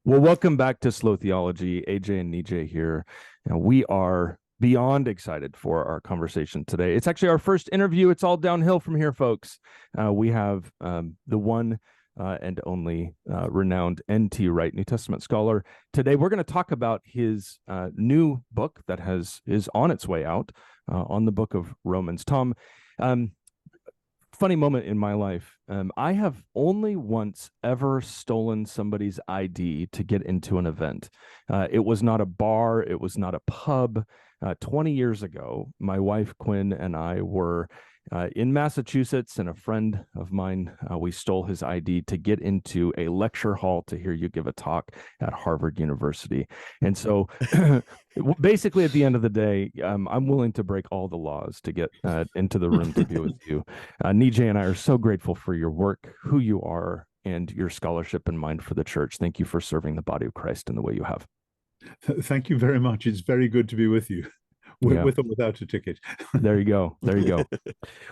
Well, welcome back to Slow Theology. AJ and Nijay here. We are beyond excited for our conversation today. It's actually our first interview. It's all downhill from here, folks. We have the one and only renowned N.T. Wright, New Testament scholar. Today, we're going to talk about his new book that is on its way out on the book of Romans. Tom, funny moment in my life. I have only once ever stolen somebody's ID to get into an event. It was not a bar. It was not a pub. 20 years ago, my wife, Quinn, and I were in Massachusetts, and a friend of mine, we stole his ID to get into a lecture hall to hear you give a talk at Harvard University. And so basically at the end of the day, I'm willing to break all the laws to get into the room to be with you. Nijay and I are so grateful for your work, who you are, and your scholarship and mind for the church. Thank you for serving the body of Christ in the way you have. Thank you very much. It's very good to be with you, with or without a ticket. There you go. There you go.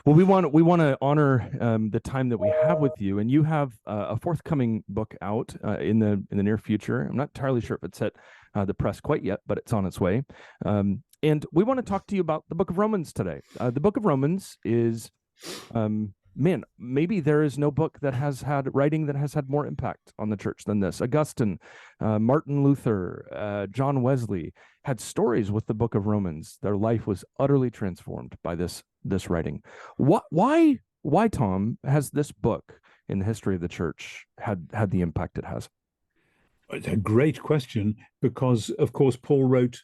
Well, we want to honor the time that we have with you, and you have a forthcoming book out in the near future. I'm not entirely sure if it's at the press quite yet, but it's on its way. And we want to talk to you about the book of Romans today. The book of Romans is man, maybe there is no book that has had writing that has had more impact on the church than this. Augustine, Martin Luther, John Wesley had stories with the book of Romans. Their life was utterly transformed by this writing. Why, Tom, has this book in the history of the church had the impact it has? It's a great question because, of course, Paul wrote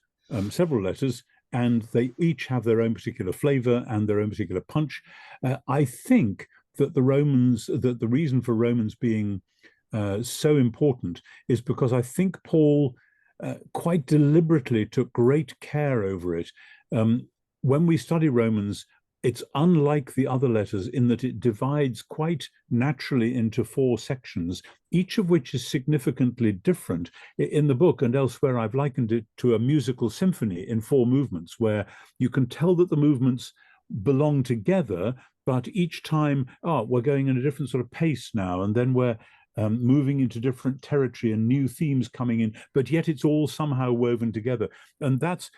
several letters, and they each have their own particular flavor and their own particular punch. I think that the reason for Romans being so important is because I think Paul quite deliberately took great care over it. When we study Romans, it's unlike the other letters in that it divides quite naturally into 4 sections, each of which is significantly different. In the book and elsewhere, I've likened it to a musical symphony in 4 movements, where you can tell that the movements belong together, but each time, we're going in a different sort of pace now, and then we're moving into different territory and new themes coming in, but yet it's all somehow woven together. And that's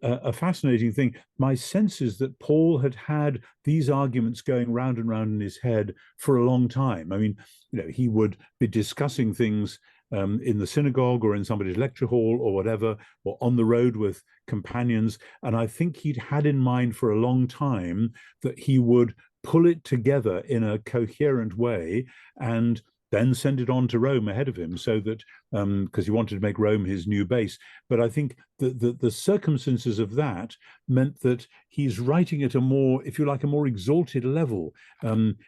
a fascinating thing. My sense is that Paul had these arguments going round and round in his head for a long time. I mean, he would be discussing things in the synagogue or in somebody's lecture hall or whatever, or on the road with companions. And I think he'd had in mind for a long time that he would pull it together in a coherent way and then send it on to Rome ahead of him, so that because he wanted to make Rome his new base. But I think the circumstances of that meant that he's writing at a more, if you like, a more exalted level.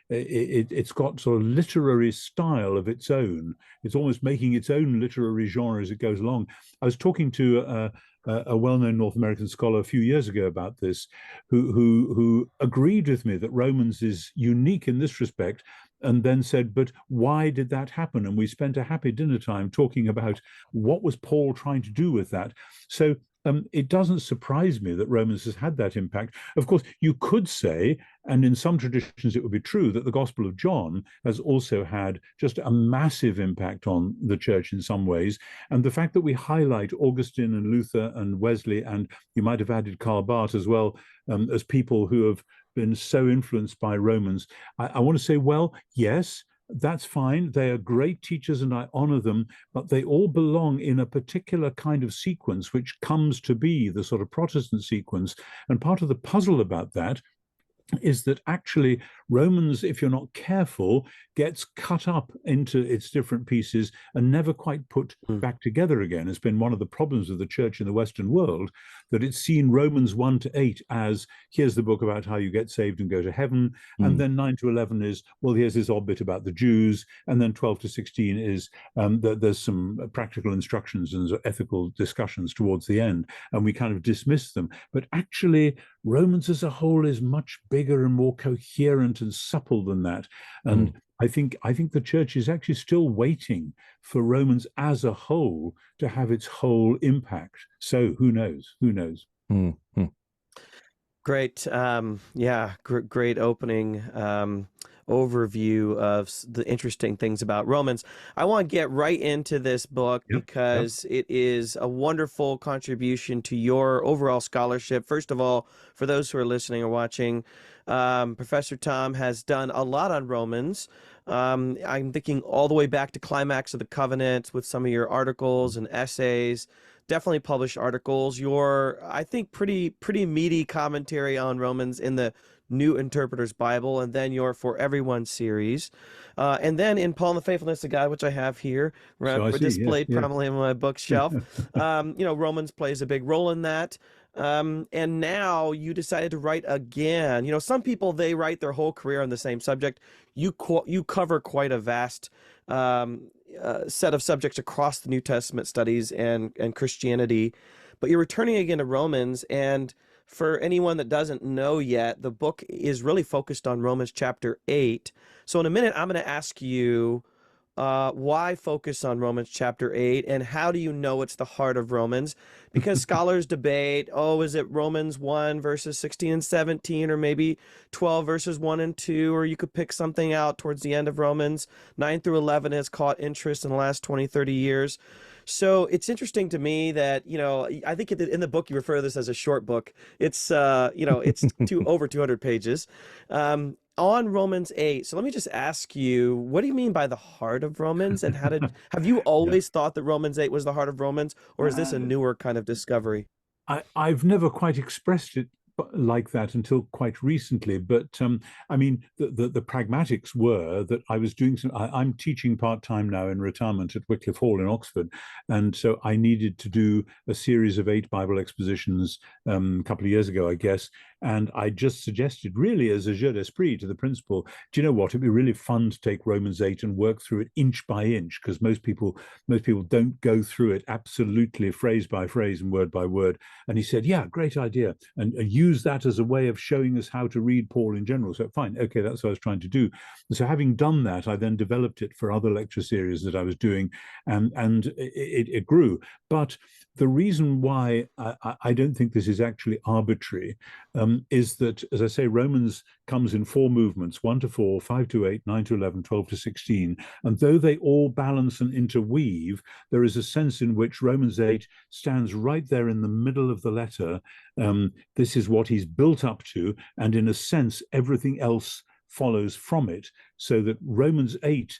It's got sort of literary style of its own. It's almost making its own literary genre as it goes along. I was talking to a well-known North American scholar a few years ago about this, who agreed with me that Romans is unique in this respect, and then said, but why did that happen? And we spent a happy dinner time talking about what was Paul trying to do with that. So it doesn't surprise me that Romans has had that impact. Of course, you could say, and in some traditions it would be true, that the Gospel of John has also had just a massive impact on the church in some ways. And the fact that we highlight Augustine and Luther and Wesley, and you might have added Karl Barth as well, as people who have been so influenced by Romans, I want to say, well, yes, that's fine. They are great teachers and I honor them, but they all belong in a particular kind of sequence, which comes to be the sort of Protestant sequence. And part of the puzzle about that is that actually Romans, if you're not careful, gets cut up into its different pieces and never quite put back together again. It's been one of the problems of the church in the Western world, that it's seen Romans 1 to 8 as, here's the book about how you get saved and go to heaven. And then 9 to 11 is, well, here's this odd bit about the Jews. And then 12 to 16 is, there's some practical instructions and ethical discussions towards the end. And we kind of dismiss them. But actually, Romans as a whole is much bigger and more coherent and supple than that. And I think the church is actually still waiting for Romans as a whole to have its whole impact. So who knows? Who knows? Great. Great opening. overview of the interesting things about Romans. I want to get right into this book because it is a wonderful contribution to your overall scholarship. First of all, for those who are listening or watching, Professor Tom has done a lot on Romans. I'm thinking all the way back to Climax of the Covenant with some of your articles and essays. Definitely published articles. Your, I think, pretty meaty commentary on Romans in the New Interpreter's Bible, and then your For Everyone series, and then in Paul and the Faithfulness of God, which I have here displayed prominently on my bookshelf. Romans plays a big role in that. And now you decided to write again. Some people, they write their whole career on the same subject. You cover quite a vast set of subjects across the New Testament studies and Christianity, but you're returning again to Romans. And for anyone that doesn't know yet, the book is really focused on Romans chapter 8. So in a minute, I'm going to ask you why focus on Romans chapter 8, and how do you know it's the heart of Romans? Because scholars debate, is it Romans 1 verses 16 and 17, or maybe 12 verses 1 and 2, or you could pick something out towards the end of Romans. 9 through 11 has caught interest in the last 20, 30 years. So it's interesting to me that, I think in the book you refer to this as a short book. It's, it's over 200 pages. On Romans 8. So let me just ask you, what do you mean by the heart of Romans? And have you always thought that Romans 8 was the heart of Romans, or is this a newer kind of discovery? I've never quite expressed it like that until quite recently, but I mean, the pragmatics were that I was doing I'm teaching part-time now in retirement at Wycliffe Hall in Oxford, and so I needed to do a series of 8 Bible expositions a couple of years ago, I guess. And I just suggested, really as a jeu d'esprit to the principal, do you know what, it'd be really fun to take Romans 8 and work through it inch by inch, because most people don't go through it absolutely phrase by phrase and word by word. And he said, yeah, great idea, and use that as a way of showing us how to read Paul in general. So fine, okay, that's what I was trying to do. And so having done that, I then developed it for other lecture series that I was doing, and it grew. But the reason why I don't think this is actually arbitrary is that, as I say, Romans comes in 4 movements: 1 to 4, 5 to 8, 9 to 11, 12 to 16. And though they all balance and interweave, there is a sense in which Romans 8 stands right there in the middle of the letter. This is what he's built up to, and in a sense, everything else follows from it, so that Romans 8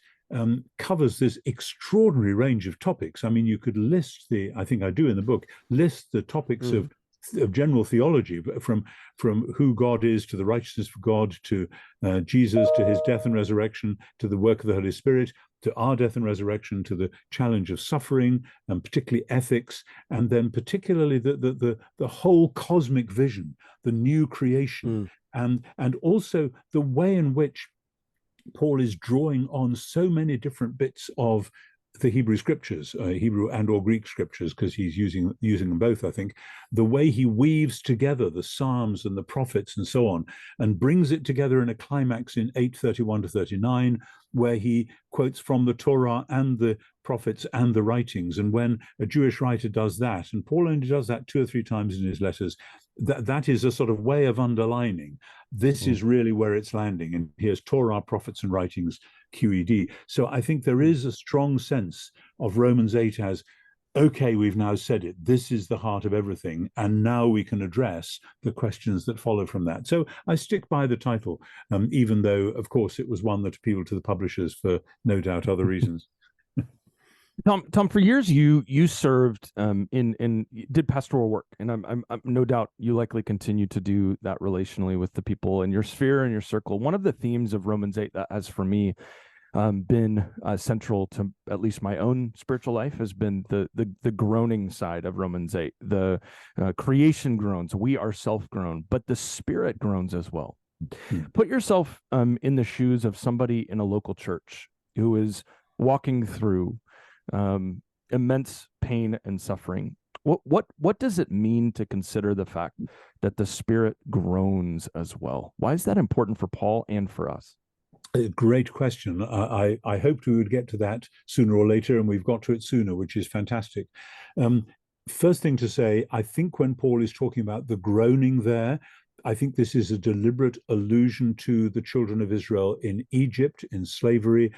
covers this extraordinary range of topics. I mean, you could list I think I do in the book, list the topics of general theology, from who God is, to the righteousness of God, to Jesus, to his death and resurrection, to the work of the Holy Spirit, to our death and resurrection, to the challenge of suffering, and particularly ethics, and then particularly the whole cosmic vision, the new creation, and also the way in which Paul is drawing on so many different bits of the Hebrew scriptures, Hebrew and or Greek scriptures, because he's using them both, I think. The way he weaves together the Psalms and the prophets and so on, and brings it together in a climax in 8:31 to 39, where he quotes from the Torah and the prophets and the writings. And when a Jewish writer does that, and Paul only does that 2 or 3 times in his letters, that is a sort of way of underlining this is really where it's landing. And here's Torah, prophets, and writings, QED. So I think there is a strong sense of Romans 8 as, okay, we've now said it, this is the heart of everything, and now we can address the questions that follow from that. So I stick by the title, even though, of course, it was one that appealed to the publishers for no doubt other reasons. Tom, for years you served did pastoral work, and I'm no doubt you likely continue to do that relationally with the people in your sphere and your circle. One of the themes of Romans 8 that has for me been central to at least my own spiritual life has been the groaning side of Romans 8. The creation groans, we are self-grown, but the Spirit groans as well. Put yourself in the shoes of somebody in a local church who is walking through immense pain and suffering. What does it mean to consider the fact that the Spirit groans as well? Why is that important for Paul and for us? A great question. I hoped we would get to that sooner or later, and we've got to it sooner, which is fantastic. First thing to say, I think when Paul is talking about the groaning there, I think this is a deliberate allusion to the children of Israel in Egypt, in slavery,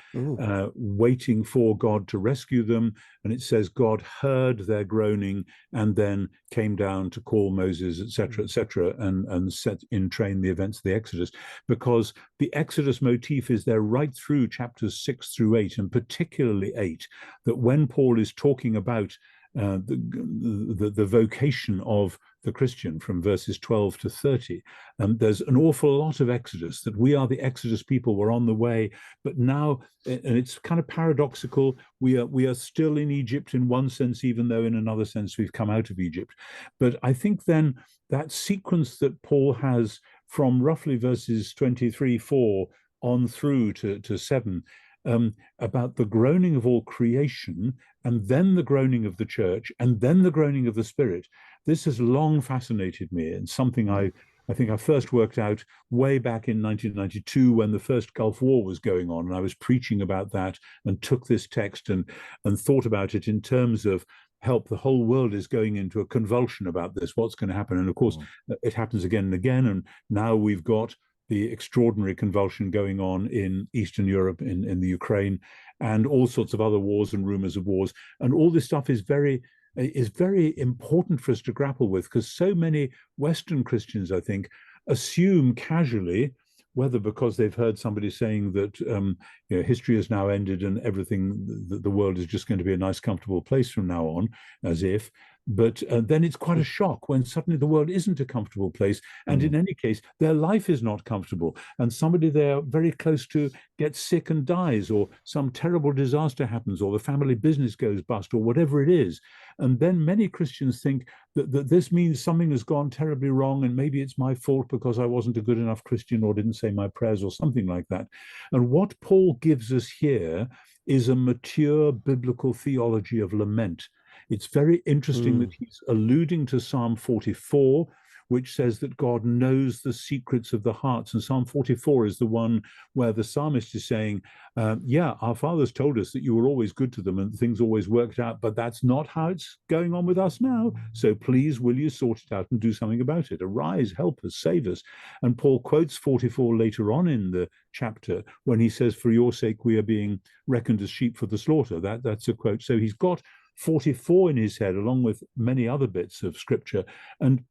waiting for God to rescue them. And it says God heard their groaning and then came down to call Moses, etc., and set in train the events of the Exodus. Because the Exodus motif is there right through chapters 6 through 8, and particularly 8, that when Paul is talking about the vocation of the Christian from verses 12 to 30. There's an awful lot of Exodus, that we are the Exodus people, we're on the way, but now, and it's kind of paradoxical, we are still in Egypt in one sense, even though in another sense we've come out of Egypt. But I think then that sequence that Paul has from roughly verses 23-4 on through to 7, about the groaning of all creation, and then the groaning of the church, and then the groaning of the Spirit. This has long fascinated me, and something I think I first worked out way back in 1992 when the first Gulf War was going on, and I was preaching about that and took this text and thought about it in terms of help. The whole world is going into a convulsion about this. What's going to happen? And of course, it happens again and again. And now we've got the extraordinary convulsion going on in Eastern Europe, in the Ukraine, and all sorts of other wars and rumors of wars. And all this stuff is very important for us to grapple with, because so many Western Christians, I think, assume casually, whether because they've heard somebody saying that history has now ended and everything, the world is just going to be a nice, comfortable place from now on, as if. But then it's quite a shock when suddenly the world isn't a comfortable place. And in any case, their life is not comfortable. And somebody they're very close to gets sick and dies, or some terrible disaster happens, or the family business goes bust, or whatever it is. And then many Christians think that this means something has gone terribly wrong, and maybe it's my fault because I wasn't a good enough Christian or didn't say my prayers or something like that. And what Paul gives us here is a mature biblical theology of lament. It's very interesting that he's alluding to Psalm 44, which says that God knows the secrets of the hearts. And Psalm 44 is the one where the psalmist is saying, our fathers told us that you were always good to them and things always worked out, but that's not how it's going on with us now. So please, will you sort it out and do something about it? Arise, help us, save us. And Paul quotes 44 later on in the chapter when he says, for your sake, we are being reckoned as sheep for the slaughter. That's a quote. So he's got 44 in his head, along with many other bits of scripture. And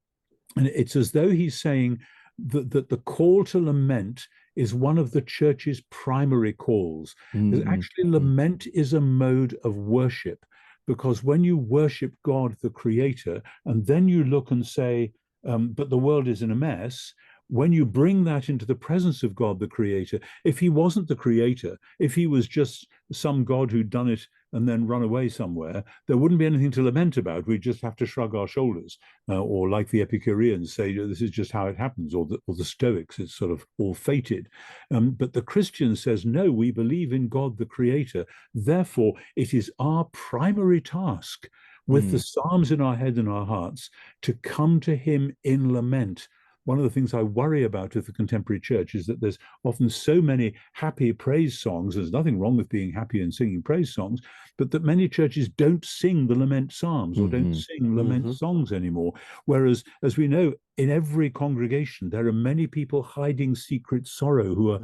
it's as though he's saying that the call to lament is one of the church's primary calls. Actually, lament is a mode of worship, because when you worship God, the Creator, and then you look and say, but the world is in a mess, when you bring that into the presence of God, the Creator, if he wasn't the Creator, if he was just some God who'd done it and then run away somewhere, there wouldn't be anything to lament about. We'd just have to shrug our shoulders, or like the Epicureans say, this is just how it happens, or the Stoics, it's sort of all fated. But the Christian says, no, we believe in God, the Creator. Therefore, it is our primary task, with the Psalms in our head and our hearts, to come to him in lament. One of the things I worry about with the contemporary church is that there's often so many happy praise songs. There's nothing wrong with being happy and singing praise songs, but that many churches don't sing the lament psalms or don't sing lament songs anymore. Whereas, as we know, in every congregation, there are many people hiding secret sorrow who are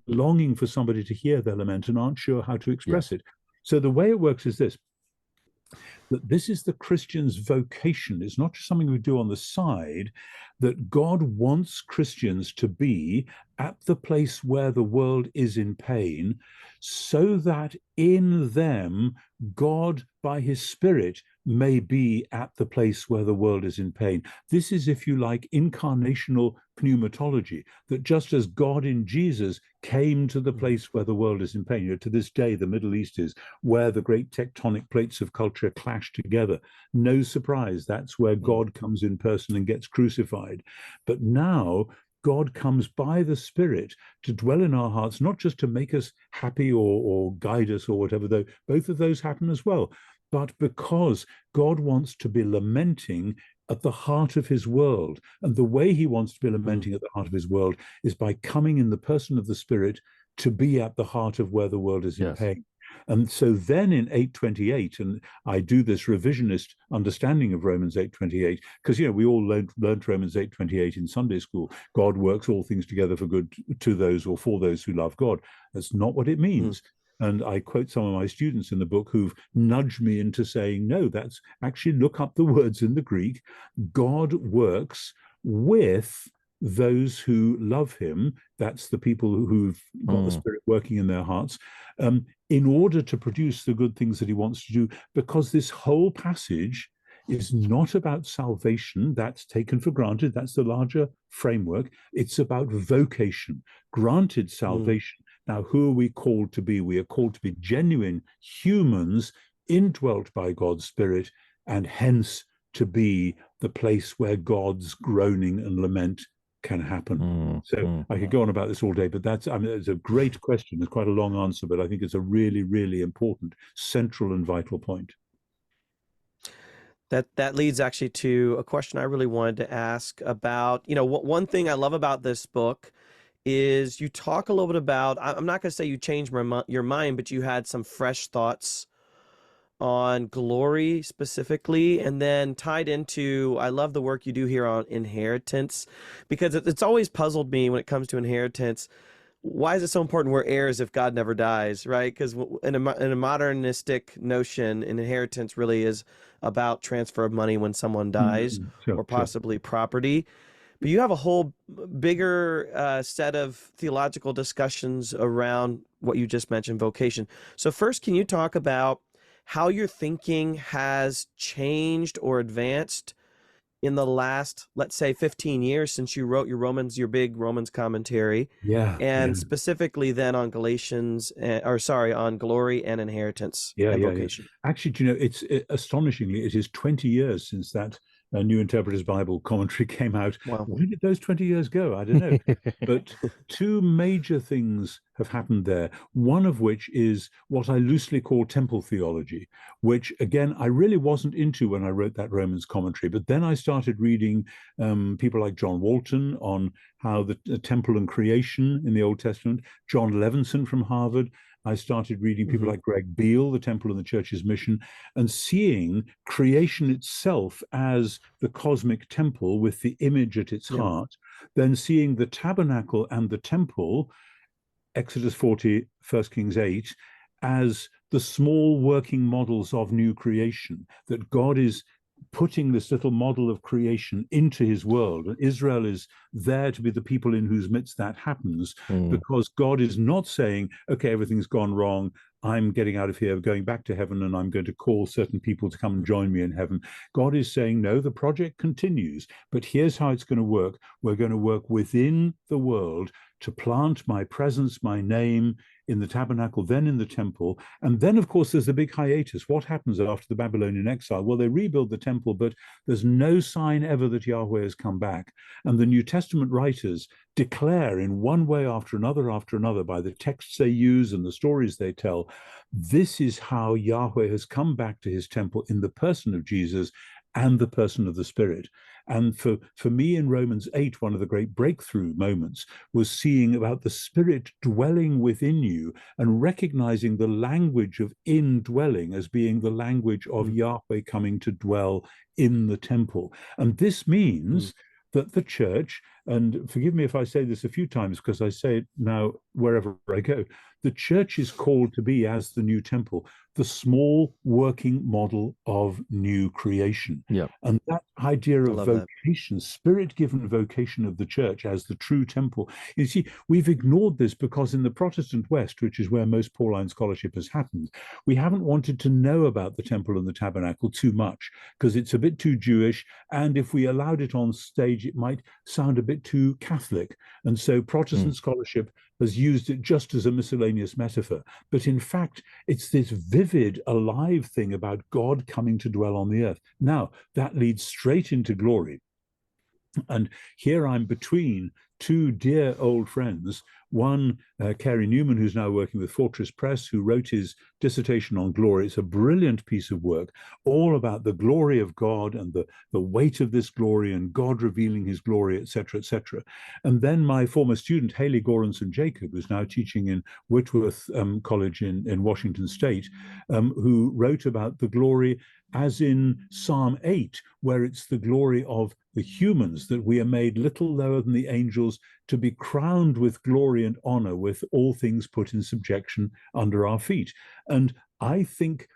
longing for somebody to hear their lament and aren't sure how to express it. So the way it works is this: that this is the Christian's vocation. It's not just something we do on the side, that God wants Christians to be at the place where the world is in pain, so that in them, God, by his Spirit, may be at the place where the world is in pain. This is, if you like, incarnational pneumatology, that just as God in Jesus came to the place where the world is in pain, to this day, the Middle East is where the great tectonic plates of culture clash together. No surprise, that's where God comes in person and gets crucified. But now, God comes by the Spirit to dwell in our hearts, not just to make us happy or guide us or whatever, though both of those happen as well, but because God wants to be lamenting at the heart of his world. And the way he wants to be lamenting at the heart of his world is by coming in the person of the Spirit to be at the heart of where the world is in pain. And so then in 8:28, and I do this revisionist understanding of Romans 8:28, because we all learned Romans 8:28 in Sunday school. God works all things together for good to those or for those who love God. That's not what it means. And I quote some of my students in the book who've nudged me into saying, no, that's actually, look up the words in the Greek. God works with those who love him. That's the people who've got the Spirit working in their hearts, in order to produce the good things that he wants to do, because this whole passage is not about salvation. That's taken for granted. That's the larger framework. It's about vocation, granted salvation. Now, who are we called to be? We are called to be genuine humans indwelt by God's Spirit, and hence to be the place where God's groaning and lament can happen. So I could go on about this all day, but it's a great question. It's quite a long answer, but I think it's a really, really important, central and vital point. That leads actually to a question I really wanted to ask about, one thing I love about this book is you talk a little bit about, I'm not going to say you changed your mind, but you had some fresh thoughts on glory specifically, and then tied into, I love the work you do here on inheritance, because it's always puzzled me when it comes to inheritance. Why is it so important we're heirs if God never dies, right? Because in a modernistic notion, an inheritance really is about transfer of money when someone dies, or possibly property. But you have a whole bigger set of theological discussions around what you just mentioned, vocation. So first, can you talk about how your thinking has changed or advanced in the last, let's say, 15 years since you wrote your big Romans commentary? And specifically then on on glory and inheritance and vocation. Actually, astonishingly, it is 20 years since that New Interpreter's Bible commentary came out. Wow. Where did those 20 years go? I don't know. But two major things have happened there. One of which is what I loosely call temple theology, which, again, I really wasn't into when I wrote that Romans commentary. But then I started reading people like John Walton on how the temple and creation in the Old Testament, John Levinson from Harvard. I started reading people like Greg Beale, The Temple and the Church's Mission, and seeing creation itself as the cosmic temple with the image at its heart, then seeing the tabernacle and the temple, Exodus 40, 1 Kings 8, as the small working models of new creation, that God is putting this little model of creation into his world. And Israel is there to be the people in whose midst that happens, because God is not saying, okay, everything's gone wrong, I'm getting out of here, going back to heaven, and I'm going to call certain people to come and join me in heaven. God is saying, no, the project continues, but here's how it's going to work. We're going to work within the world to plant my presence, my name in the tabernacle, then in the temple. And then, of course, there's the big hiatus. What happens after the Babylonian exile? Well, they rebuild the temple, but there's no sign ever that Yahweh has come back. And the New Testament writers declare in one way after another, by the texts they use and the stories they tell, this is how Yahweh has come back to his temple in the person of Jesus and the person of the Spirit. And for me in Romans 8, one of the great breakthrough moments was seeing about the Spirit dwelling within you and recognizing the language of indwelling as being the language of Yahweh coming to dwell in the temple. And this means that the church, and forgive me if I say this a few times because I say it now wherever I go, the church is called to be, as the new temple, the small working model of new creation. And that idea of vocation, Spirit-given vocation of the church as the true temple. You see, we've ignored this because in the Protestant West, which is where most Pauline scholarship has happened, we haven't wanted to know about the temple and the tabernacle too much because it's a bit too Jewish. And if we allowed it on stage, it might sound a bit too Catholic. And so Protestant scholarship has used it just as a miscellaneous metaphor. But in fact, it's this vivid, alive thing about God coming to dwell on the earth. Now, that leads straight into glory. And here I'm between two dear old friends, One, Carey Newman, who's now working with Fortress Press, who wrote his dissertation on glory. It's a brilliant piece of work, all about the glory of God and the weight of this glory and God revealing his glory, etc., etc. And then my former student, Haley Goranson Jacob, who's now teaching in Whitworth College in Washington State, who wrote about the glory as in Psalm 8, where it's the glory of the humans, that we are made little lower than the angels, to be crowned with glory and honor, with all things put in subjection under our feet. And I think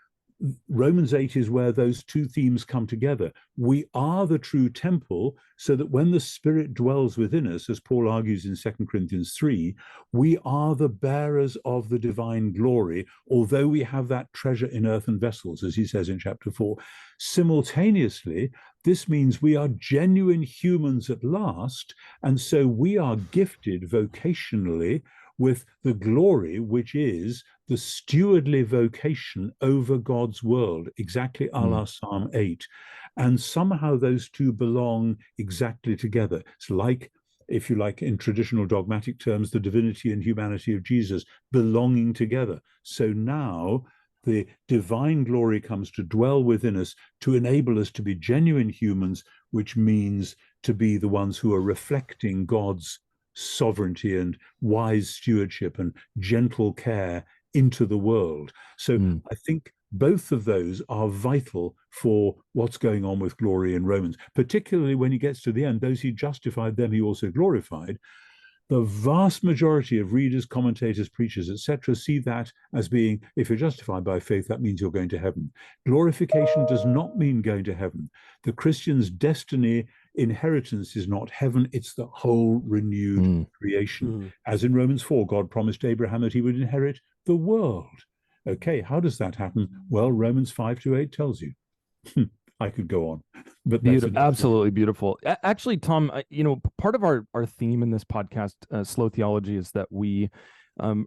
Romans 8 is where those two themes come together. We are the true temple, so that when the Spirit dwells within us, as Paul argues in 2 Corinthians 3, we are the bearers of the divine glory, although we have that treasure in earthen vessels, as he says in chapter 4. Simultaneously, this means we are genuine humans at last, and so we are gifted vocationally with the glory, which is the stewardly vocation over God's world, exactly a la Psalm 8. And somehow those two belong exactly together. It's like, if you like, in traditional dogmatic terms, the divinity and humanity of Jesus belonging together. So now the divine glory comes to dwell within us to enable us to be genuine humans, which means to be the ones who are reflecting God's sovereignty and wise stewardship and gentle care into the world. So I think both of those are vital for what's going on with glory in Romans, particularly when he gets to the end. Those he justified, them he also glorified. The vast majority of readers, commentators, preachers, etc., see that as being, if you're justified by faith, that means you're going to heaven. Glorification does not mean going to heaven. The Christian's destiny, inheritance is not heaven, it's the whole renewed creation. As in Romans 4, God promised Abraham that he would inherit the world. Okay, how does that happen? Well, Romans 5-8 tells you. I could go on, but beautiful, absolutely beautiful. Actually, Tom, part of our theme in this podcast, Slow Theology, is that we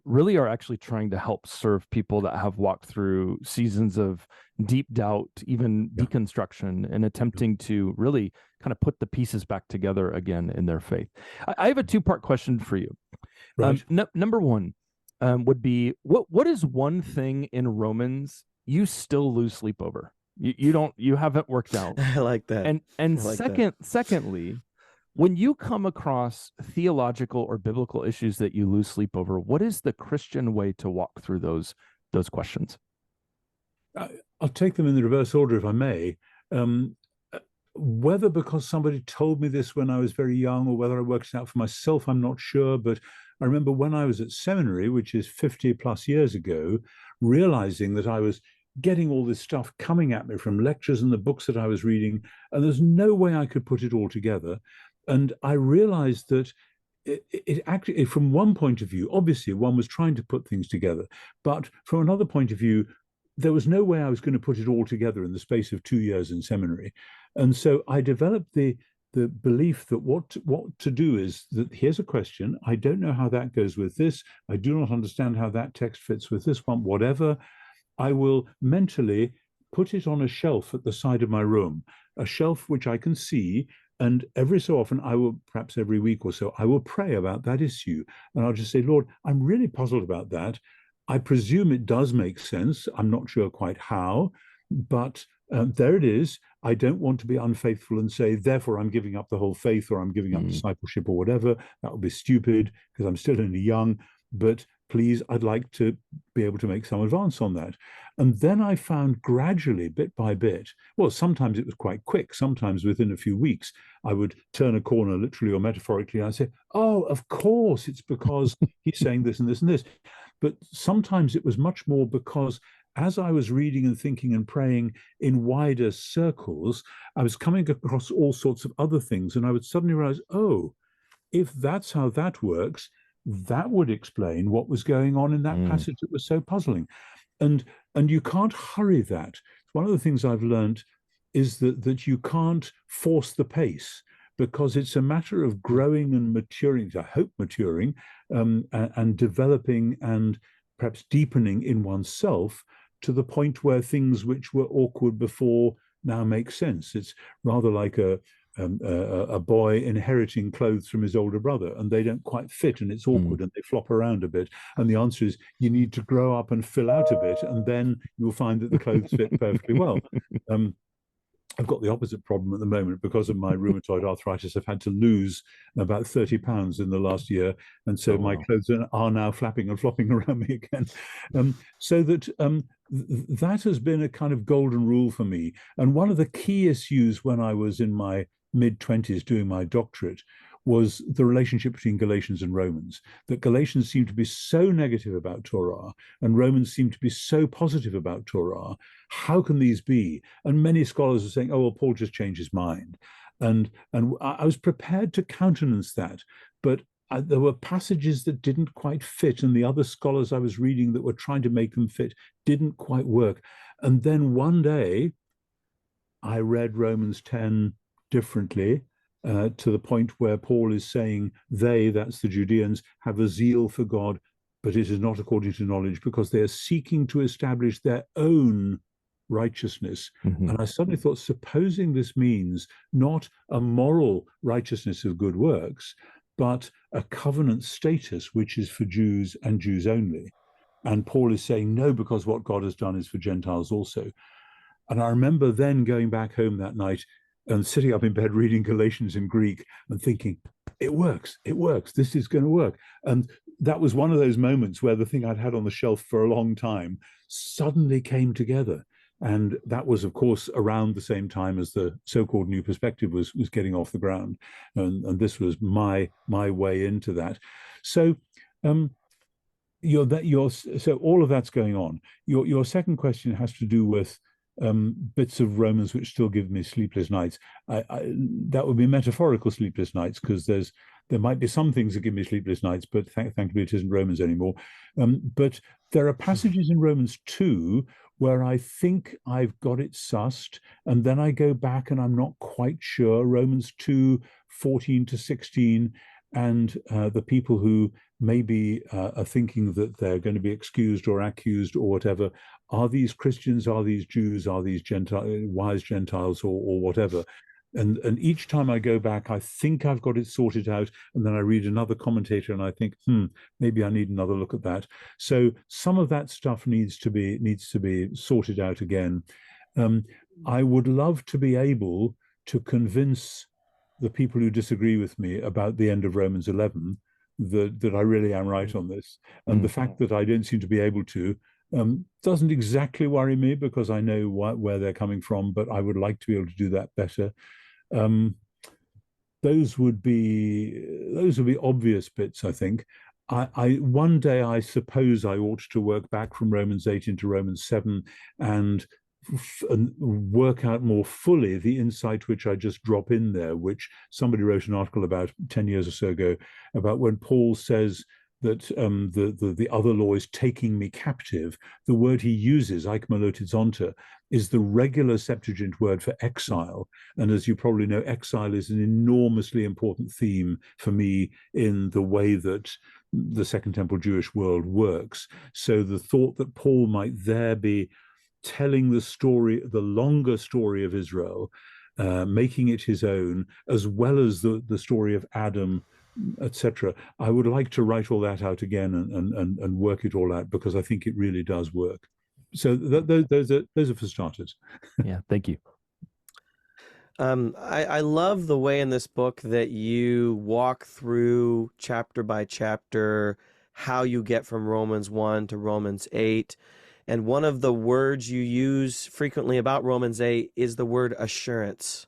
really are actually trying to help serve people that have walked through seasons of deep doubt, even deconstruction, and attempting to really kind of put the pieces back together again in their faith. I have a two-part question for you. Right. Number one would be, what is one thing in Romans you still lose sleep over? You haven't worked out. I like that. And like secondly, when you come across theological or biblical issues that you lose sleep over, what is the Christian way to walk through those questions? I'll take them in the reverse order, if I may. Whether because somebody told me this when I was very young, or whether I worked it out for myself, I'm not sure. But I remember when I was at seminary, which is 50 plus years ago, realizing that I was getting all this stuff coming at me from lectures and the books that I was reading, and there's no way I could put it all together. And I realized that it actually, from one point of view, obviously one was trying to put things together, but from another point of view, there was no way I was going to put it all together in the space of 2 years in seminary. And so I developed the belief that what to do is that here's a question, I don't know how that goes with this, I do not understand how that text fits with this one, whatever, I will mentally put it on a shelf at the side of my room, a shelf which I can see, and every so often I will, perhaps every week or so, I will pray about that issue. And I'll just say, Lord, I'm really puzzled about that. I presume it does make sense. I'm not sure quite how, but there it is. I don't want to be unfaithful and say, therefore, I'm giving up the whole faith, or I'm giving up discipleship or whatever. That would be stupid because I'm still only young. But please, I'd like to be able to make some advance on that. And then I found gradually, bit by bit, well, sometimes it was quite quick. Sometimes within a few weeks, I would turn a corner, literally or metaphorically, and I'd say, oh, of course, it's because he's saying this and this and this. But sometimes it was much more because as I was reading and thinking and praying in wider circles, I was coming across all sorts of other things. And I would suddenly realize, oh, if that's how that works, that would explain what was going on in that passage that was so puzzling. And you can't hurry that. One of the things I've learned is that you can't force the pace, because it's a matter of growing and maturing, I hope maturing, and developing and perhaps deepening in oneself to the point where things which were awkward before now make sense. It's rather like a a boy inheriting clothes from his older brother, and they don't quite fit, and it's awkward, and they flop around a bit. And the answer is, you need to grow up and fill out a bit, and then you'll find that the clothes fit perfectly well. I've got the opposite problem at the moment. Because of my rheumatoid arthritis, I've had to lose about 30 pounds in the last year. And so my clothes are now flapping and flopping around me again. So that that has been a kind of golden rule for me. And one of the key issues when I was in my mid-20s doing my doctorate was the relationship between Galatians and Romans, that Galatians seemed to be so negative about Torah and Romans seemed to be so positive about Torah. How can these be? And many scholars are saying, oh, well, Paul just changed his mind. And I was prepared to countenance that, but there were passages that didn't quite fit, and the other scholars I was reading that were trying to make them fit didn't quite work. And then one day I read Romans 10 differently, to the point where Paul is saying they, that's the Judeans, have a zeal for God, but it is not according to knowledge, because they are seeking to establish their own righteousness. And I suddenly thought, supposing this means not a moral righteousness of good works, but a covenant status, which is for Jews and Jews only. And Paul is saying, no, because what God has done is for Gentiles also. And I remember then going back home that night and sitting up in bed reading Galatians in Greek and thinking, it works, this is going to work. And that was one of those moments where the thing I'd had on the shelf for a long time suddenly came together. And that was, of course, around the same time as the so-called New Perspective was getting off the ground. And this was my way into that. So so all of that's going on. Your second question has to do with bits of Romans which still give me sleepless nights. That would be metaphorical sleepless nights, because there might be some things that give me sleepless nights, but thankfully it isn't Romans anymore. But there are passages in Romans 2 where I think I've got it sussed, and then I go back and I'm not quite sure. Romans 2, 14 to 16, and the people who maybe are thinking that they're going to be excused or accused or whatever, are these Christians, are these Jews, are these wise Gentiles or whatever? And each time I go back, I think I've got it sorted out, and then I read another commentator and I think, maybe I need another look at that. So some of that stuff needs to be sorted out again. I would love to be able to convince the people who disagree with me about the end of Romans 11 that I really am right on this. And the fact that I don't seem to be able to doesn't exactly worry me, because I know where they're coming from, but I would like to be able to do that better. Those would be obvious bits, I think. One day I suppose I ought to work back from Romans 8 into Romans 7 and work out more fully the insight which I just drop in there, which somebody wrote an article about 10 years or so ago, about when Paul says that the other law is taking me captive. The word he uses, aikmalotizonta, is the regular Septuagint word for exile. And as you probably know, exile is an enormously important theme for me in the way that the Second Temple Jewish world works. So the thought that Paul might there be telling the story, the longer story of Israel, making it his own, as well as the story of Adam, etc. I would like to write all that out again and work it all out, because I think it really does work. So those are for starters. Yeah, thank you. I love the way in this book that you walk through chapter by chapter how you get from Romans 1 to Romans 8. And one of the words you use frequently about Romans 8 is the word assurance.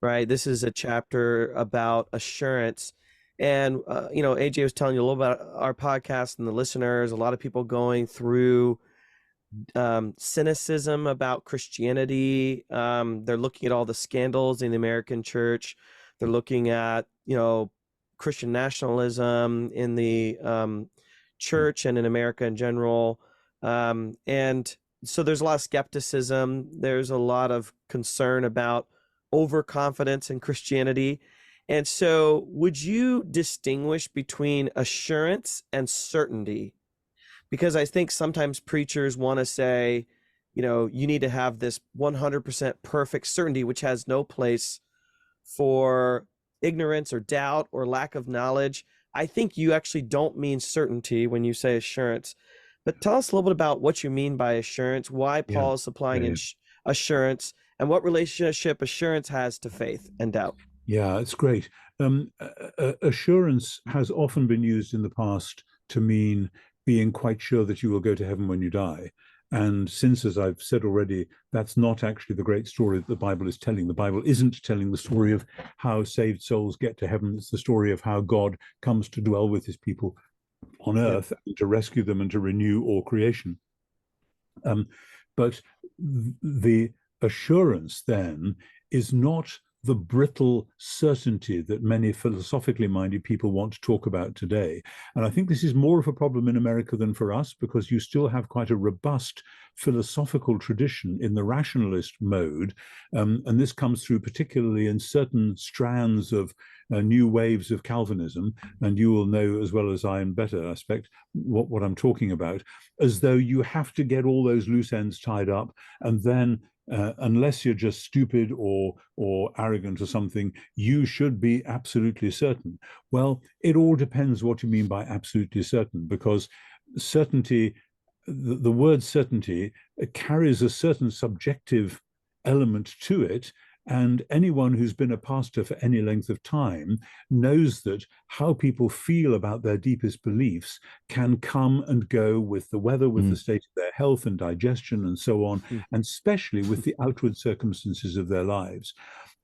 Right? This is a chapter about assurance. And, AJ was telling you a little about our podcast and the listeners, a lot of people going through cynicism about Christianity. They're looking at all the scandals in the American church. They're looking at, Christian nationalism in the church and in America in general. And so there's a lot of skepticism. There's a lot of concern about overconfidence in Christianity. And so would you distinguish between assurance and certainty? Because I think sometimes preachers want to say, you need to have this 100% perfect certainty, which has no place for ignorance or doubt or lack of knowledge. I think you actually don't mean certainty when you say assurance. But tell us a little bit about what you mean by assurance, why Paul is supplying assurance, and what relationship assurance has to faith and doubt. Yeah, it's great. Assurance has often been used in the past to mean being quite sure that you will go to heaven when you die. And since, as I've said already, that's not actually the great story that the Bible is telling. The Bible isn't telling the story of how saved souls get to heaven. It's the story of how God comes to dwell with his people on earth and to rescue them and to renew all creation. But the assurance then is not the brittle certainty that many philosophically minded people want to talk about today. And I think this is more of a problem in America than for us, because you still have quite a robust philosophical tradition in the rationalist mode. And this comes through particularly in certain strands of new waves of Calvinism. And you will know as well as I, and better, I expect, what I'm talking about, as though you have to get all those loose ends tied up, and then unless you're just stupid or arrogant or something, you should be absolutely certain. Well, it all depends what you mean by absolutely certain, because certainty, the word certainty carries a certain subjective element to it. And anyone who's been a pastor for any length of time knows that how people feel about their deepest beliefs can come and go with the weather, with the state of their health and digestion and so on, and especially with the outward circumstances of their lives.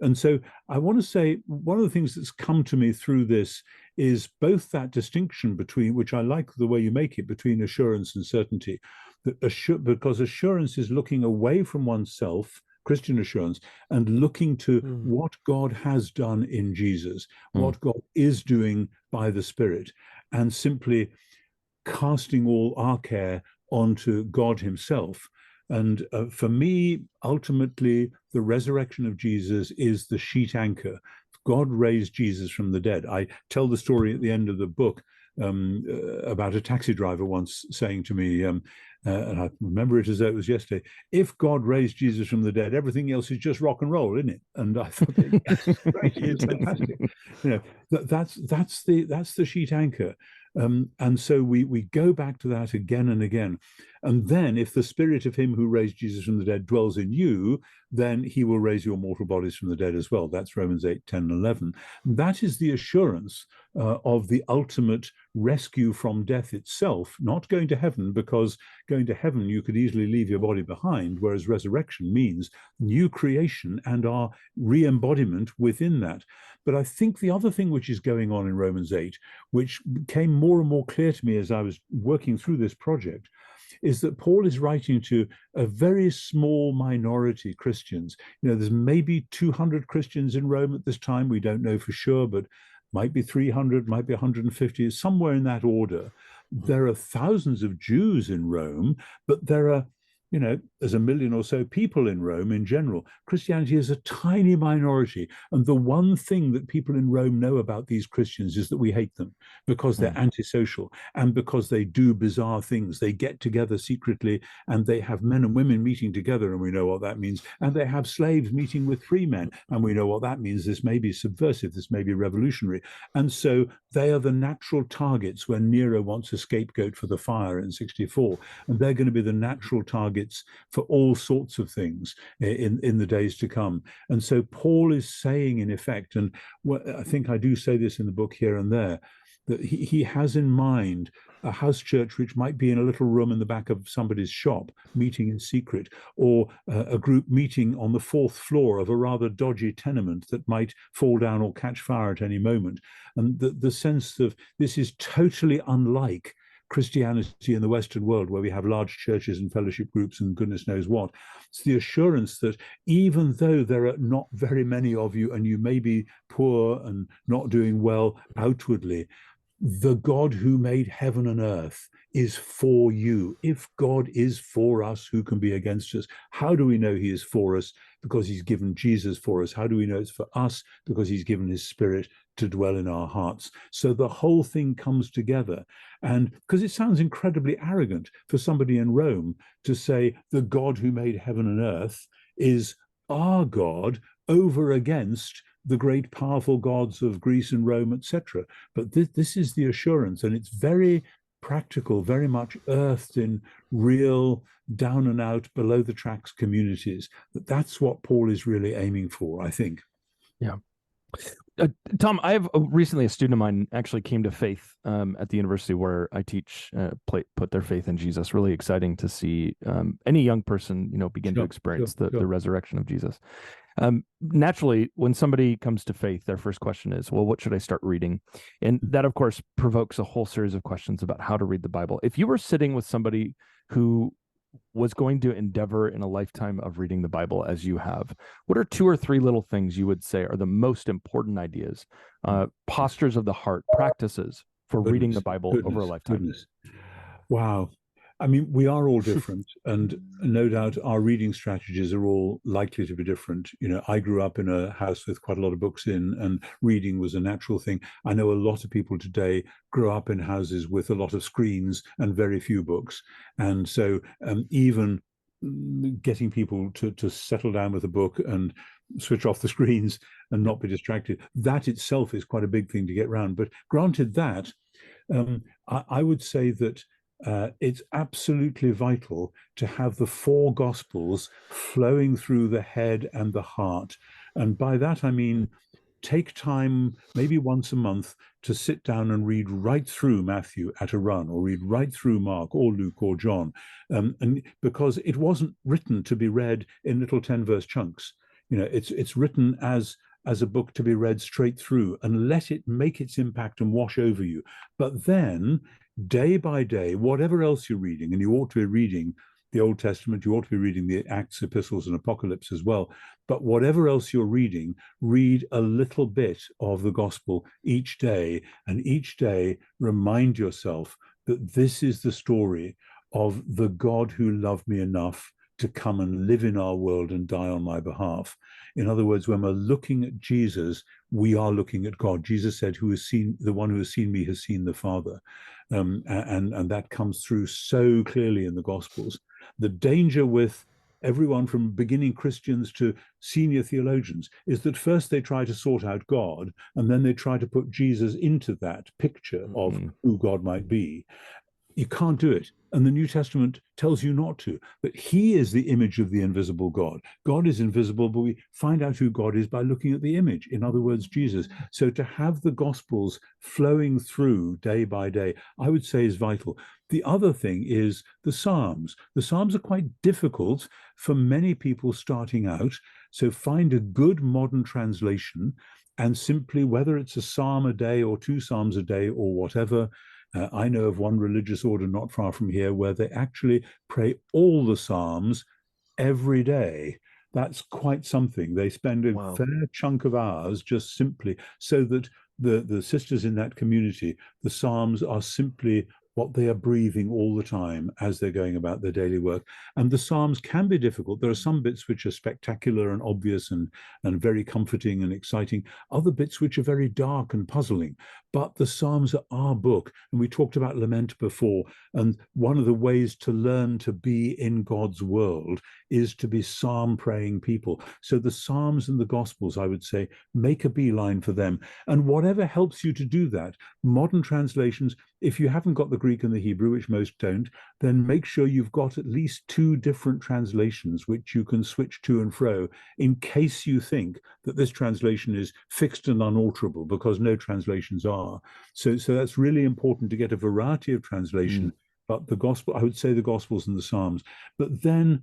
And so I want to say one of the things that's come to me through this is both that distinction between, which I like the way you make it, between assurance and certainty, because assurance is looking away from oneself, Christian assurance, and looking to what God has done in Jesus, what God is doing by the Spirit, and simply casting all our care onto God himself. And for me, ultimately, the resurrection of Jesus is the sheet anchor. God raised Jesus from the dead. I tell the story at the end of the book about a taxi driver once saying to me, and I remember it as though it was yesterday, if God raised Jesus from the dead, everything else is just rock and roll, isn't it? And I thought, yes, right, it's fantastic. You know, that's the sheet anchor. And so we go back to that again and again. And then if the spirit of him who raised Jesus from the dead dwells in you, then he will raise your mortal bodies from the dead as well. That's Romans 8, 10, and 11. That is the assurance of the ultimate rescue from death itself, not going to heaven, because going to heaven you could easily leave your body behind, whereas resurrection means new creation and our re-embodiment within that. But I think the other thing which is going on in Romans 8, which became more and more clear to me as I was working through this project, is that Paul is writing to a very small minority Christians. You know, there's maybe 200 Christians in Rome at this time. We don't know for sure, but might be 300, might be 150, somewhere in that order. There are thousands of Jews in Rome, but there are, you know, there's 1 million or so people in Rome in general. Christianity is a tiny minority. And the one thing that people in Rome know about these Christians is that we hate them because they're antisocial and because they do bizarre things. They get together secretly and they have men and women meeting together, and we know what that means. And they have slaves meeting with free men, and we know what that means. This may be subversive, this may be revolutionary. And so they are the natural targets when Nero wants a scapegoat for the fire in 64. And they're going to be the natural targets for all sorts of things in the days to come. And so Paul is saying, in effect, and I think I do say this in the book here and there, that he has in mind a house church which might be in a little room in the back of somebody's shop, meeting in secret, or a group meeting on the 4th floor of a rather dodgy tenement that might fall down or catch fire at any moment. And the sense of this is totally unlike Christianity in the Western world, where we have large churches and fellowship groups and goodness knows what. It's the assurance that even though there are not very many of you and you may be poor and not doing well outwardly, the God who made heaven and earth is for you. If God is for us, who can be against us? How do we know he is for us? Because he's given Jesus for us. How do we know it's for us? Because he's given his Spirit to dwell in our hearts. So the whole thing comes together. And because it sounds incredibly arrogant for somebody in Rome to say the God who made heaven and earth is our God over against the great powerful gods of Greece and Rome, etc. But this is the assurance, and it's very practical, very much earthed in real down and out, below the tracks communities. That's what Paul is really aiming for, I think. Yeah. Tom, I have recently a student of mine actually came to faith at the university where I teach, put their faith in Jesus. Really exciting to see any young person, begin to experience the resurrection of Jesus. Naturally, when somebody comes to faith, their first question is, well, what should I start reading? And that, of course, provokes a whole series of questions about how to read the Bible. If you were sitting with somebody who was going to endeavor in a lifetime of reading the Bible as you have, what are 2 or 3 little things you would say are the most important ideas, postures of the heart, practices for reading the Bible over a lifetime? Wow. I mean, we are all different, and no doubt our reading strategies are all likely to be different. I grew up in a house with quite a lot of books in, and reading was a natural thing. I know a lot of people today grow up in houses with a lot of screens and very few books. And so even getting people to settle down with a book and switch off the screens and not be distracted, that itself is quite a big thing to get around. But granted that, I would say that it's absolutely vital to have the 4 Gospels flowing through the head and the heart. And by that, I mean, take time, maybe once a month, to sit down and read right through Matthew at a run, or read right through Mark or Luke or John. And because it wasn't written to be read in little 10-verse chunks. It's written as a book to be read straight through, and let it make its impact and wash over you. But then, day by day, whatever else you're reading, and you ought to be reading the Old Testament, you ought to be reading the Acts, Epistles, and Apocalypse as well. But whatever else you're reading, read a little bit of the gospel each day, and each day remind yourself that this is the story of the God who loved me enough to come and live in our world and die on my behalf. In other words, when we're looking at Jesus, we are looking at God. Jesus said, the one who has seen me has seen the Father. And that comes through so clearly in the Gospels. The danger with everyone from beginning Christians to senior theologians is that first they try to sort out God, and then they try to put Jesus into that picture of who God might be. You can't do it. And the New Testament tells you not to, that he is the image of the invisible God. God is invisible, but we find out who God is by looking at the image, in other words, Jesus. So to have the Gospels flowing through day by day, I would say is vital. The other thing is the Psalms. The Psalms are quite difficult for many people starting out. So find a good modern translation, and simply, whether it's a psalm a day or 2 psalms a day or whatever, I know of one religious order not far from here where they actually pray all the Psalms every day. That's quite something. They spend a fair chunk of hours just simply so that the sisters in that community, the Psalms are simply what they are breathing all the time as they're going about their daily work. And the Psalms can be difficult. There are some bits which are spectacular and obvious and very comforting and exciting, other bits which are very dark and puzzling. But the Psalms are our book. And we talked about lament before. And one of the ways to learn to be in God's world is to be psalm praying people. So the Psalms and the Gospels, I would say, make a beeline for them. And whatever helps you to do that, modern translations, if you haven't got the Greek and the Hebrew, which most don't, then make sure you've got at least 2 different translations which you can switch to and fro in case you think that this translation is fixed and unalterable, because no translations are. So that's really important to get a variety of translation. But the gospel, I would say the Gospels and the Psalms. But then,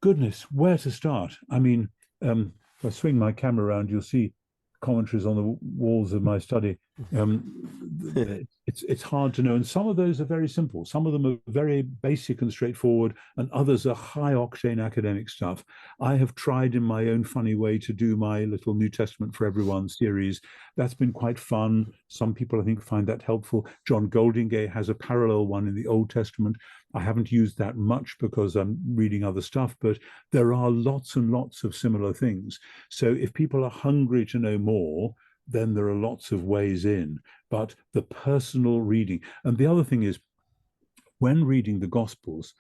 goodness, where to start? I mean, if I swing my camera around, you'll see commentaries on the walls of my study. It's hard to know, and some of those are very simple. Some of them are very basic and straightforward, and others are high octane academic stuff. I have tried in my own funny way to do my little New Testament for Everyone series. That's been quite fun. Some people, I think, find that helpful. John Goldingay has a parallel one in the Old Testament. I haven't used that much because I'm reading other stuff, but there are lots and lots of similar things. So if people are hungry to know more, then there are lots of ways in. But the personal reading, and the other thing is, when reading the Gospels,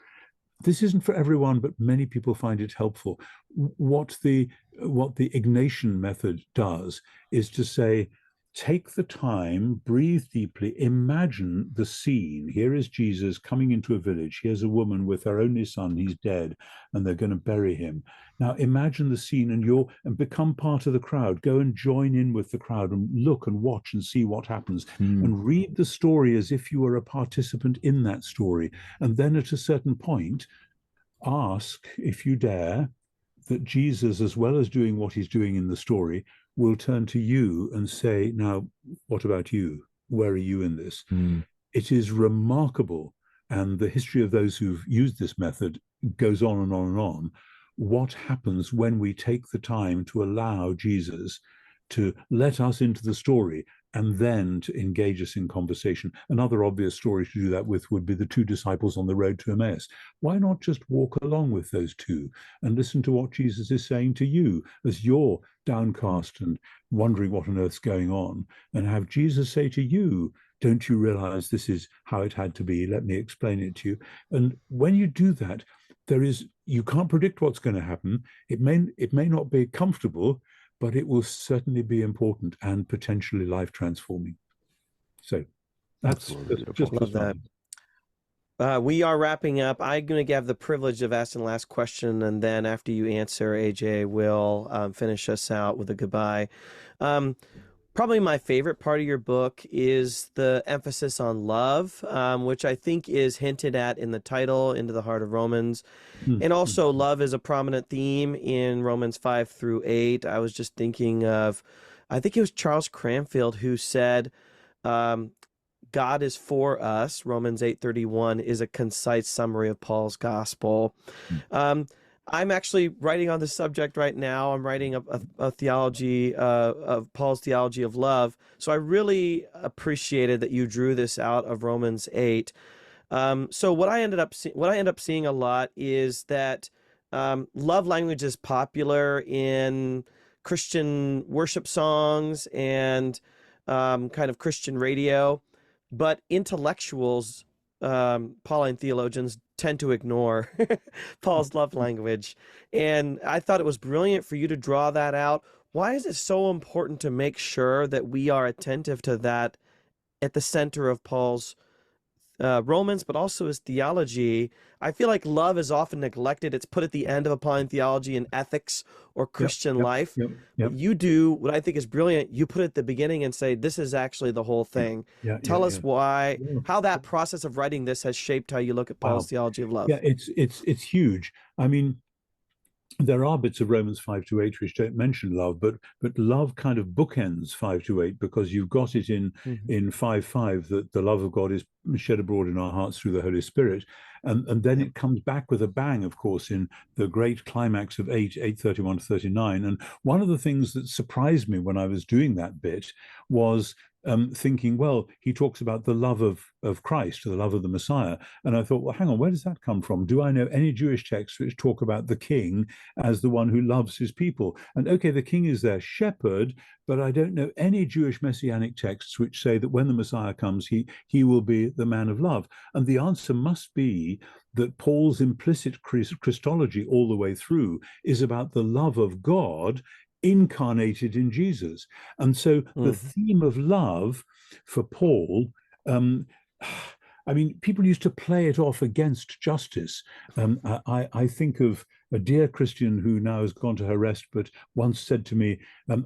this isn't for everyone, but many people find it helpful. What the Ignatian method does is to say, take the time, breathe deeply, imagine the scene. Here is Jesus coming into a village. Here's a woman with her only son. He's dead, and they're going to bury him. Now imagine the scene and become part of the crowd. Go and join in with the crowd and look and watch and see what happens. And read the story as if you were a participant in that story. And then at a certain point, ask, if you dare, that Jesus, as well as doing what he's doing in the story, will turn to you and say, now, what about you? Where are you in this? It is remarkable. And the history of those who've used this method goes on and on and on. What happens when we take the time to allow Jesus to let us into the story and then to engage us in conversation? Another obvious story to do that with would be the two disciples on the road to Emmaus. Why not just walk along with those two and listen to what Jesus is saying to you as you're downcast and wondering what on earth's going on, and have Jesus say to you, don't you realize this is how it had to be? Let me explain it to you. And when you do that, you can't predict what's going to happen. It may not be comfortable, but it will certainly be important and potentially life transforming. So that's just love that. We are wrapping up. I'm going to have the privilege of asking the last question, and then after you answer, AJ will finish us out with a goodbye. Probably my favorite part of your book is the emphasis on love, which I think is hinted at in the title, Into the Heart of Romans. And also love is a prominent theme in Romans 5-8. I was just thinking of, I think it was Charles Cranfield who said, God is for us, Romans 8:31, is a concise summary of Paul's gospel. I'm actually writing on this subject right now. I'm writing a theology of Paul's theology of love. So I really appreciated that you drew this out of Romans 8. So what I end up seeing a lot is that love language is popular in Christian worship songs and kind of Christian radio, but intellectuals, Pauline theologians, tend to ignore Paul's love language. And I thought it was brilliant for you to draw that out. Why is it so important to make sure that we are attentive to that at the center of Paul's Romans, but also his theology? I feel like love is often neglected. It's put at the end of applying theology and ethics or Christian life. But you do what I think is brilliant. You put it at the beginning and say, this is actually the whole thing. Tell us how that process of writing this has shaped how you look at Paul's theology of love. Yeah, it's huge. I mean, there are bits of Romans 5-8 which don't mention love, but love kind of bookends 5-8, because you've got it in 5:5 that the love of God is shed abroad in our hearts through the Holy Spirit, and then it comes back with a bang, of course, in the great climax of 8:31-39. And one of the things that surprised me when I was doing that bit was thinking, well, he talks about the love of Christ, the love of the Messiah. And I thought, well, hang on, where does that come from? Do I know any Jewish texts which talk about the king as the one who loves his people? And okay, the king is their shepherd, but I don't know any Jewish messianic texts which say that when the Messiah comes, he will be the man of love. And the answer must be that Paul's implicit Christology all the way through is about the love of God incarnated in Jesus. And so the theme of love for Paul, I mean, people used to play it off against justice. I think of a dear Christian who now has gone to her rest, but once said to me,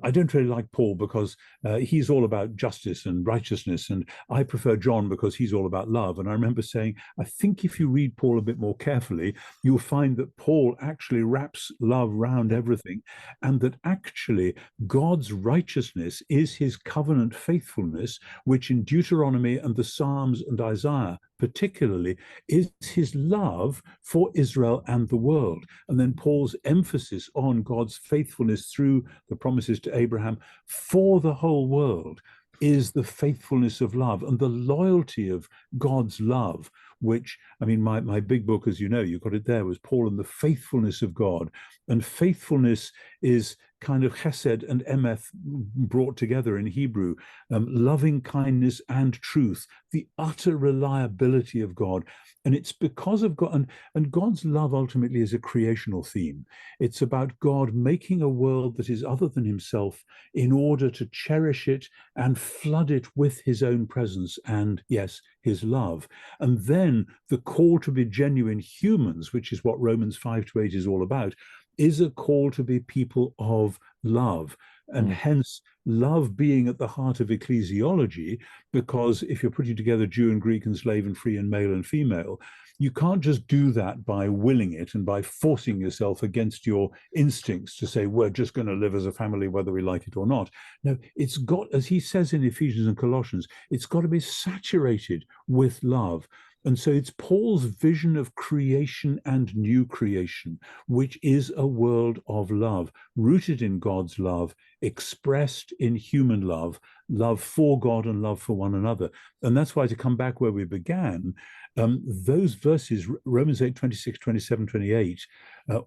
I don't really like Paul because he's all about justice and righteousness, and I prefer John because he's all about love. And I remember saying, I think if you read Paul a bit more carefully, you'll find that Paul actually wraps love round everything, and that actually God's righteousness is his covenant faithfulness, which in Deuteronomy and the Psalms and Isaiah particularly is his love for Israel and the world. And then Paul's emphasis on God's faithfulness through the promises to Abraham for the whole world is the faithfulness of love and the loyalty of God's love, which, I mean, my big book, as you know, you got it there, was Paul and the faithfulness of God. And faithfulness is kind of chesed and emeth brought together in Hebrew, loving kindness and truth, the utter reliability of God. And it's because of God, and God's love ultimately is a creational theme. It's about God making a world that is other than himself in order to cherish it and flood it with his own presence and, yes, his love. And then the call to be genuine humans, which is what Romans 5-8 is all about, is a call to be people of love. And hence love being at the heart of ecclesiology, because if you're putting together Jew and Greek and slave and free and male and female, you can't just do that by willing it and by forcing yourself against your instincts to say, we're just going to live as a family, whether we like it or not. No, it's got, as he says in Ephesians and Colossians, it's got to be saturated with love. And so it's Paul's vision of creation and new creation, which is a world of love, rooted in God's love, expressed in human love, love for God and love for one another. And that's why, to come back where we began, those verses, Romans 8, 26, 27, 28,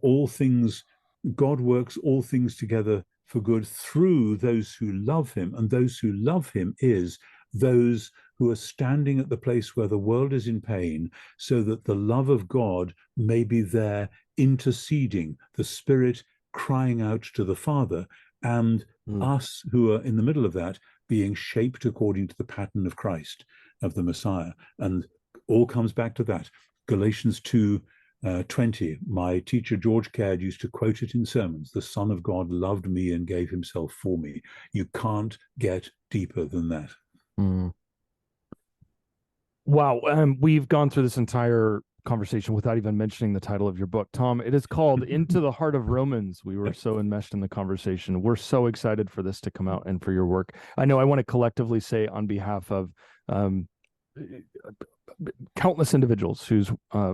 all things, God works all things together for good through those who love him. And those who love him is those who are standing at the place where the world is in pain, so that the love of God may be there interceding, the Spirit crying out to the Father, and us who are in the middle of that being shaped according to the pattern of Christ, of the Messiah. And all comes back to that. Galatians 2:20. My teacher George Caird used to quote it in sermons. The Son of God loved me and gave himself for me. You can't get deeper than that. Wow. We've gone through this entire conversation without even mentioning the title of your book, Tom. It is called Into the Heart of Romans. We were so enmeshed in the conversation. We're so excited for this to come out and for your work. I know I want to collectively say on behalf of countless individuals whose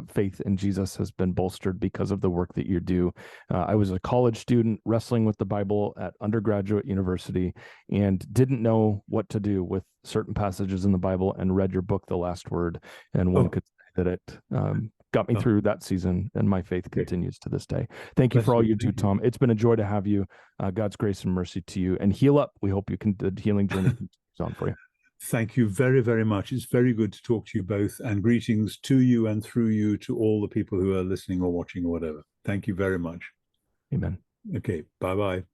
faith in Jesus has been bolstered because of the work that you do. I was a college student wrestling with the Bible at undergraduate university and didn't know what to do with certain passages in the Bible, and read your book, The Last Word. And one could say that it got me through that season, and my faith continues to this day. Thank you for all you do, Tom. It's been a joy to have you. God's grace and mercy to you, and heal up. We hope the healing journey continues on for you. Thank you very, very much. It's very good to talk to you both, and greetings to you and through you to all the people who are listening or watching or whatever. Thank you very much. Amen. Okay, bye-bye.